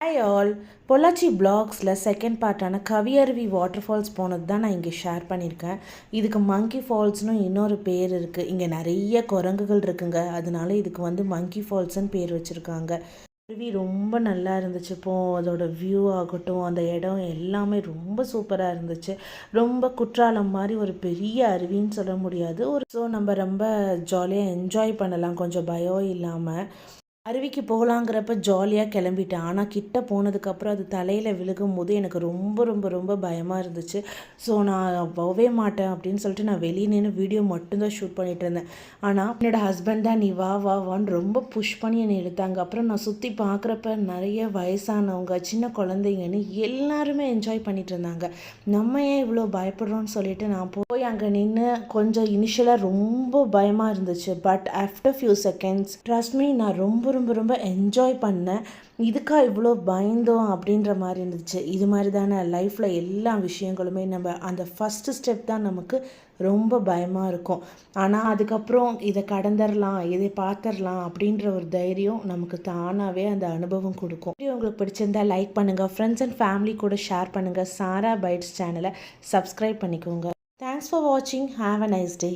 Hi all. Pollachi பிளாக்ஸில் second பார்ட்டான Kaviyaruvi waterfalls போனது தான் நான் இங்கே ஷேர் பண்ணியிருக்கேன். இதுக்கு மங்கி ஃபால்ஸ்னு இன்னொரு பேர் இருக்குது. இங்கே நிறைய குரங்குகள் இருக்குங்க, அதனால இதுக்கு மங்கி ஃபால்ஸ்ன்னு பேர் வச்சுருக்காங்க. அருவி ரொம்ப நல்லா இருந்துச்சு. அதோட வியூ ஆகட்டும், அந்த இடம் எல்லாமே ரொம்ப சூப்பராக இருந்துச்சு. ரொம்ப குற்றாலம் மாதிரி ஒரு பெரிய அருவின்னு சொல்ல முடியாது. நம்ம ரொம்ப ஜாலியாக என்ஜாய் பண்ணலாம், கொஞ்சம் பயம் இல்லாமல். அருவிக்கு போகலாங்கிறப்ப ஜாலியாக கிளம்பிட்டேன். ஆனால் கிட்ட போனதுக்கப்புறம் அது தலையில் விழுகும்போது எனக்கு ரொம்ப ரொம்ப ரொம்ப பயமாக இருந்துச்சு. ஸோ நான் போகவே மாட்டேன் அப்படின்னு சொல்லிட்டு நான் வெளியே நின்று வீடியோ மட்டும்தான் ஷூட் பண்ணிகிட்டு இருந்தேன். ஆனால் என்னோடய ஹஸ்பண்ட் தான் நீ வா வா வான்னு ரொம்ப புஷ் பண்ணி என்னை எடுத்தாங்க. அப்புறம் நான் சுற்றி பார்க்குறப்ப நிறைய வயசானவங்க, சின்ன குழந்தைங்கன்னு எல்லாருமே என்ஜாய் பண்ணிகிட்டு இருந்தாங்க. நம்ம ஏன் இவ்வளோ பயப்படுறோன்னு சொல்லிட்டு நான் போய் அங்கே நின்று கொஞ்சம் இனிஷியலாக ரொம்ப பயமாக இருந்துச்சு. But after few seconds trust me, நான் ரொம்ப ரொம்ப ரொம்ப என்ஜாய் பண்ணேன். இதுக்கா இவ்வளோ பயந்தோம் அப்படின்ற மாதிரி இருந்துச்சு. இது மாதிரி தானே லைஃப்பில் எல்லா விஷயங்களுமே, நம்ம அந்த ஃபஸ்ட்டு ஸ்டெப் தான் நமக்கு ரொம்ப பயமாக இருக்கும். ஆனால் அதுக்கப்புறம் இதை கடந்துடலாம், இதை பார்த்துடலாம் அப்படின்ற ஒரு தைரியம் நமக்கு தானாகவே அந்த அனுபவம் கொடுக்கும். உங்களுக்கு பிடிச்சிருந்தா லைக் பண்ணுங்கள், ஃப்ரெண்ட்ஸ் அண்ட் ஃபேமிலி கூட ஷேர் பண்ணுங்கள். சாரா பைட்ஸ் சேனலை சப்ஸ்கிரைப் பண்ணிக்கோங்க. தேங்க்ஸ் ஃபார் வாட்சிங். Have a nice day.